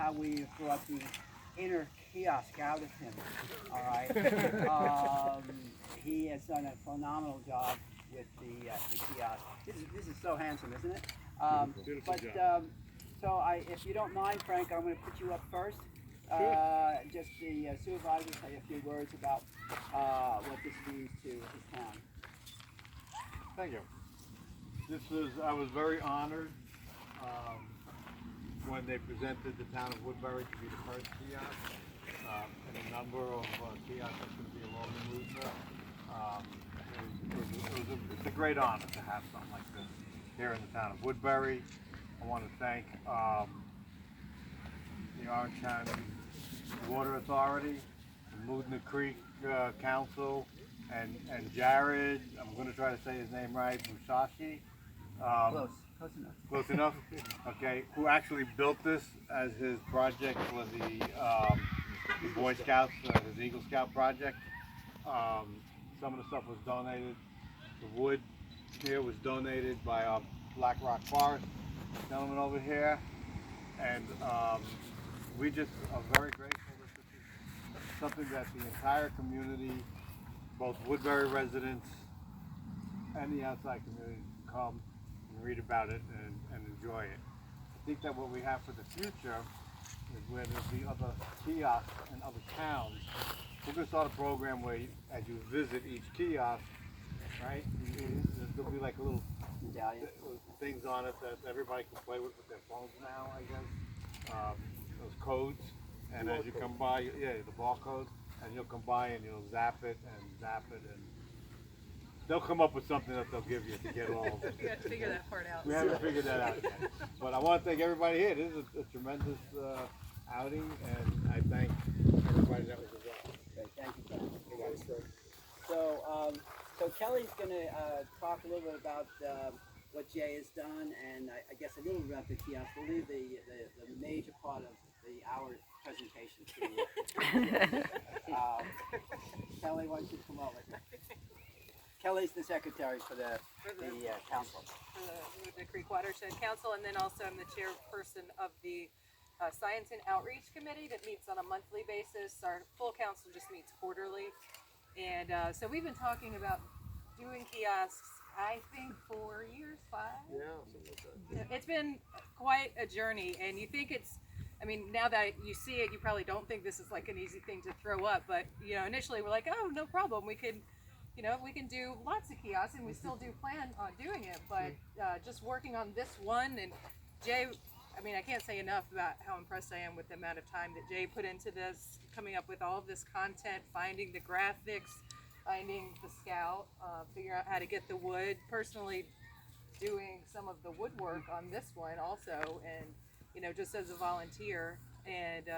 how we brought the inner kiosk out of him. All right. He has done a phenomenal job with the kiosk. This is so handsome, isn't it? Beautiful but job. so if you don't mind, Frank, I'm going to put you up first. Just the supervisor say a few words about what this means to his town. Thank you. I was very honored when they presented the town of Woodbury to be the first kiosk, and a number of kiosks that's going to be along the route there. It's a great honor to have something like this here in the town of Woodbury. I want to thank the Orange County Water Authority, the Moodna Creek Council, and Jared, I'm going to try to say his name right, Musashi. Close enough. Close enough? Okay, who actually built this as his project for the Boy Scouts, his Eagle Scout project. Some of the stuff was donated. The wood here was donated by our Black Rock Forest gentleman over here. And we just are very grateful that this is something that the entire community, both Woodbury residents and the outside community, can come and read about it and enjoy it. I think that what we have for the future is where there'll be other kiosks in other towns. We're going to start a program where as you visit each kiosk, right, there'll be like a little Medallion. things on it that everybody can play with their phones now, I guess. Those codes, and as you come by, the barcode, and you'll come by and you'll zap it, and they'll come up with something that they'll give you to get all. We got to figure that part out. We haven't figured that out yet. But I want to thank everybody here. This is a tremendous outing, and I thank everybody that was involved. Great, thank you, Frank. So Kelly's going to talk a little bit about what Jay has done, and I guess a little bit about the kiosk. We'll leave the major part of our presentation to you. Kelly, why don't you come over? Kelly's the secretary for the council. For the Creek Watershed Council, and then also I'm the chairperson of the Science and Outreach Committee that meets on a monthly basis. Our full council just meets quarterly. And so we've been talking about doing kiosks, I think 4 years, 5? Yeah, something like that. It's been quite a journey, and you think I mean, now that you see it, you probably don't think this is like an easy thing to throw up, but initially we're like, oh, no problem, we can do lots of kiosks, and we still do plan on doing it, but just working on this one, and Jay, I mean, I can't say enough about how impressed I am with the amount of time that Jay put into this, coming up with all of this content, finding the graphics, finding the scout, figuring out how to get the wood, personally doing some of the woodwork on this one also, and just as a volunteer, and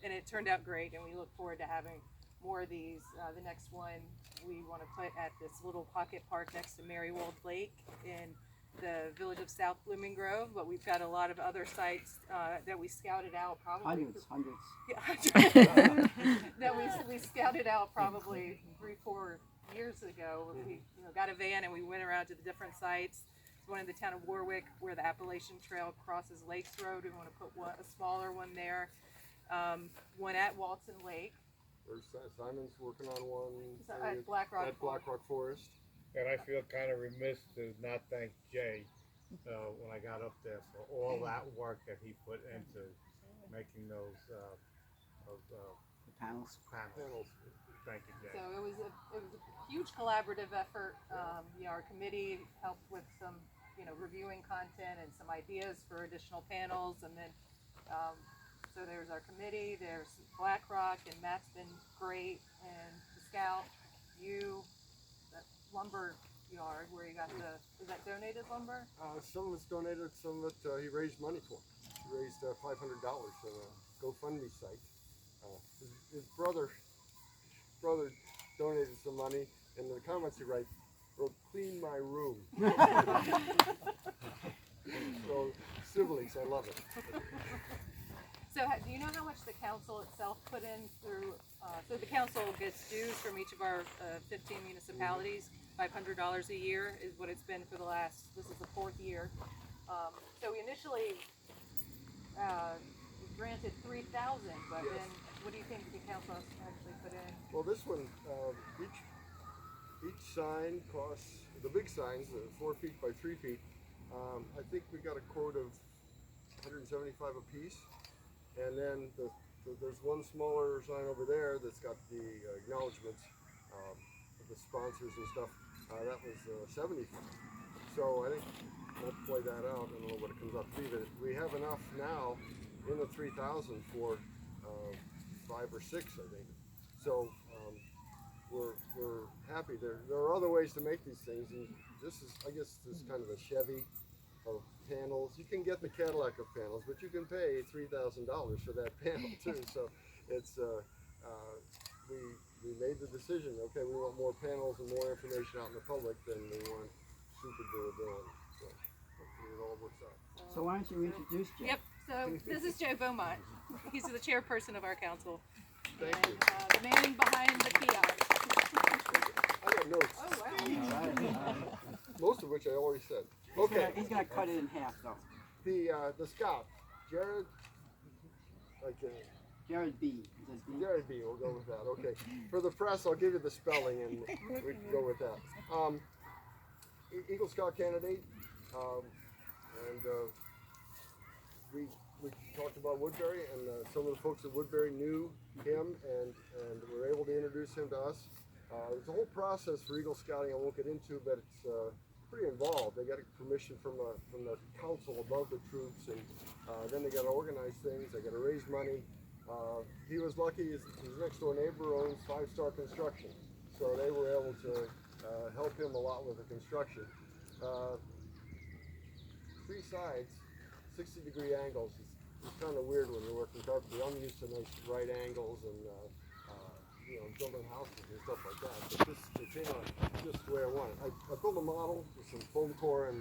it turned out great, and we look forward to having more of these. The next one we want to put at this little pocket park next to Marywold Lake in the village of South Blooming Grove, but we've got a lot of other sites that we scouted out probably Hundreds. that we scouted out probably 3-4 years ago. We got a van and we went around to the different sites. One in the town of Warwick where the Appalachian Trail crosses Lakes Road. We want to put a smaller one there. One at Walton Lake. Simon's working on one At Black Rock Forest. And I feel kind of remiss to not thank Jay when I got up there for all that work that he put into making those Panels. Thank you, Jay. So it was a huge collaborative effort. Our committee helped with some reviewing content and some ideas for additional panels, and then so there's our committee, there's Black Rock, and Matt's been great, and the Scout, that lumber yard where you got was that donated lumber? Some of it's donated, some of it he raised money for. He raised $500 for a GoFundMe site. His brother donated some money, and in the comments he wrote, "Clean my room." So similes, I love it. So do you know how much the council itself put in through, so the council gets dues from each of our 15 municipalities, $500 a year is what it's been for the last, this is the 4th year. So we initially granted 3,000, but Yes. then what do you think the council has actually put in? Well, this one, each sign costs, the big signs, 4 feet by 3 feet. I think we got a quote of 175 a piece, and then there's one smaller sign over there that's got the acknowledgments of the sponsors and stuff. That was 70. So I think multiply that out. I don't know what it comes up to be, but we have enough now in the 3,000 for 5 or 6, I think. So we're happy. There are other ways to make these things, and this is, I guess, this is kind of the Chevy of panels. You can get the Cadillac of panels, but you can pay $3,000 for that panel too. So it's we made the decision. Okay, we want more panels and more information out in the public than we want super durability. So hopefully it all works out. So why don't you introduce Jay? Yep. So this is Joe Beaumont. He's the chairperson of our council. Thank and, you. The man behind the kiosk. I got notes, Oh wow. All right. most of which I already said. Okay, He's gonna cut it in half though. the scout, Jared. Okay. Jared B. It says B. Jared B. We'll go with that. Okay. For the press, I'll give you the spelling, and we can go with that. Eagle Scout candidate, and we talked about Woodbury, and some of the folks at Woodbury knew him, and were able to introduce him to us. There's a whole process for Eagle Scouting I won't get into, but it's pretty involved. They got permission from the council above the troops, and then they got to organize things. They got to raise money. He was lucky. His next door neighbor owns 5-Star Construction, so they were able to help him a lot with the construction. 3 sides, 60-degree angles. It's kind of weird when you're working carpentry. I'm used to nice right angles and building houses and stuff like that. But this it came out just the way I wanted. I built a model with some foam core and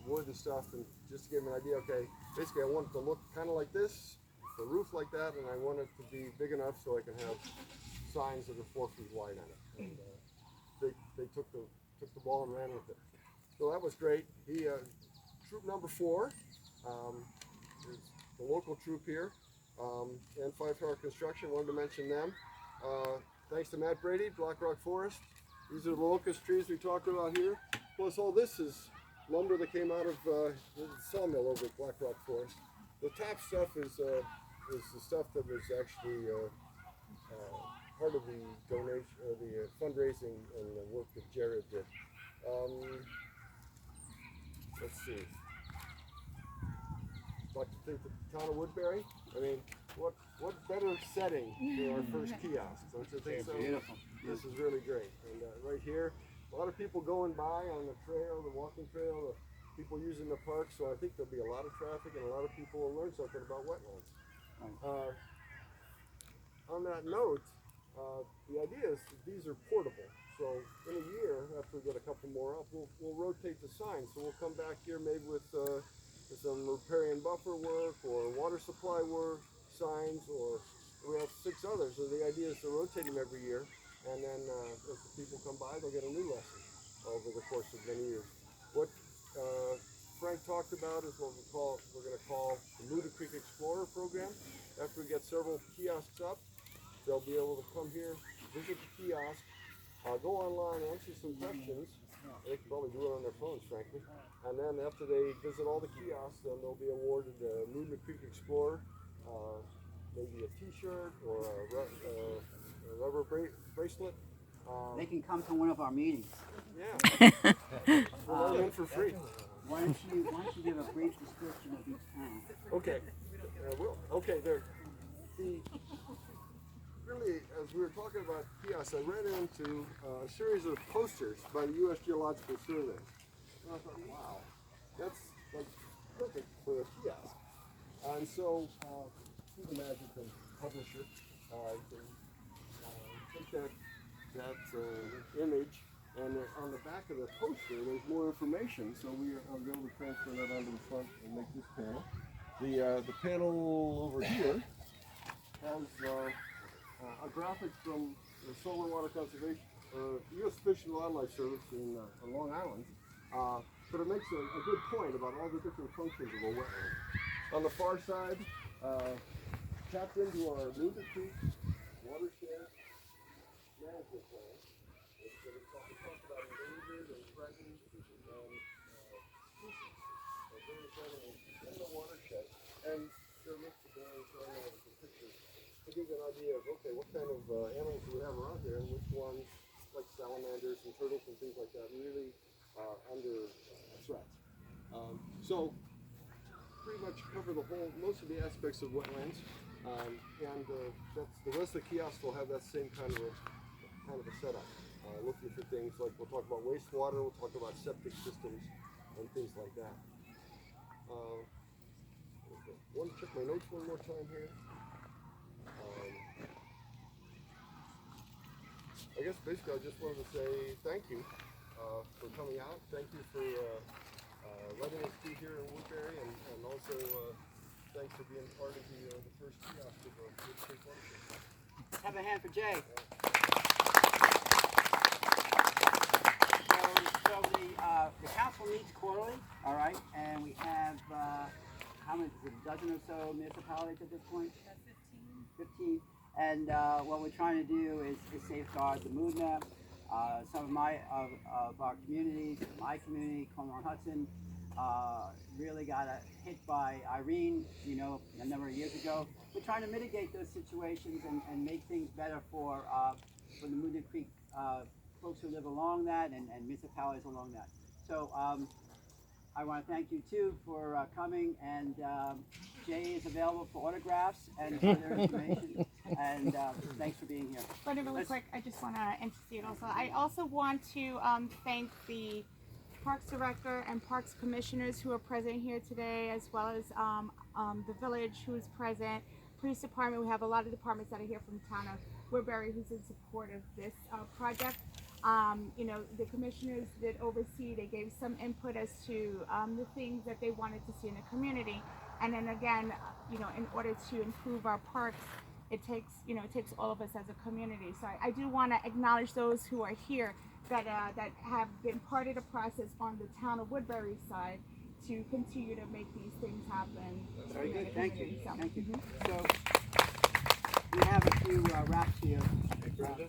wood and stuff, and just to give them an idea. Okay, basically I want it to look kind of like this, the roof like that, and I want it to be big enough so I can have signs that are 4 feet wide on it. And they took the ball and ran with it. So that was great. He troop number 4 is the local troop here, and 5-Star Construction. Wanted to mention them. Thanks to Matt Brady, Black Rock Forest. These are the locust trees we talked about here. Plus all this is lumber that came out of the sawmill over at Black Rock Forest. The top stuff is the stuff that was actually part of the donation, the fundraising and the work that Jared did. Let's see. I'd like to think the town of Woodbury. I mean, what better setting for our first kiosk? Don't you think so? Beautiful. This is really great. And right here, a lot of people going by on the trail, the walking trail, people using the park. So I think there'll be a lot of traffic, and a lot of people will learn something about wetlands. On that note, the idea is that these are portable. So in a year, after we get a couple more up, we'll rotate the signs. So we'll come back here maybe with some riparian buffer work or water supply work, signs, or we have 6 others. So the idea is to rotate them every year, and then as the people come by, they'll get a new lesson over the course of many years. What Frank talked about is what we're going to call the Muda Creek Explorer program. After we get several kiosks up, they'll be able to come here, visit the kiosk, go online, answer some questions. They can probably do it on their phones, frankly. And then after they visit all the kiosks, then they'll be awarded a Muda Creek Explorer, maybe a T-shirt or a rubber bracelet. They can come to one of our meetings. Yeah, we'll let them in for free. Why don't you give a brief description of each panel? Okay, okay. Really, as we were talking about kiosks, I ran into a series of posters by the U.S. Geological Survey. And I thought, wow, that's like perfect for a kiosk. And so, through the magic of publisher, I can take that image, and on the back of the poster, there's more information. So I'll be able to transfer that onto the front and make this panel. The panel over here has a graphic from the Solar Water Conservation, U.S. Fish and Wildlife Service in Long Island, but it makes a good point about all the different functions of a wetland. On the far side, tapped into our Moving Creek watershed management plan. We talked about endangered and threatened species of various animals in the watershed. And they're listed there and showing all the pictures to give you an idea of, okay, what kind of animals do we have around here and which ones, like salamanders and turtles and things like that, really are under threat. So pretty much cover most of the aspects of wetlands, and that's the rest of the kiosk will have that same kind of a setup. Looking for things like we'll talk about wastewater, we'll talk about septic systems, and things like that. Want to check my notes one more time here. I guess basically I just wanted to say thank you for coming out. Thank you for letting us be here in Woodbury, and also thanks for being part of the first kiosk of the Wood Creek watershed. Have a hand for Jay. So the council meets quarterly, all right, and we have how many? Is it a dozen or so municipalities at this point? 15. And what we're trying to do is safeguard the mood map. Some of our communities, my community, Cornwall Hudson, really got hit by Irene, a number of years ago. We're trying to mitigate those situations and make things better for the Moody Creek folks who live along that and municipalities along that. So I want to thank you too for coming, and Jay is available for autographs and further information. And thanks for being here. Really quick, I just want to intercede also. I also want to thank the Parks Director and Parks Commissioners who are present here today, as well as the village who is present, Police Department. We have a lot of departments that are here from the town of Woodbury who's in support of this project. The commissioners that oversee, they gave some input as to the things that they wanted to see in the community. And then again, in order to improve our parks, it takes all of us as a community. So I do want to acknowledge those who are here that have been part of the process on the town of Woodbury side to continue to make these things happen. Very good. Thank you. So, Thank you. So we have a few wraps here.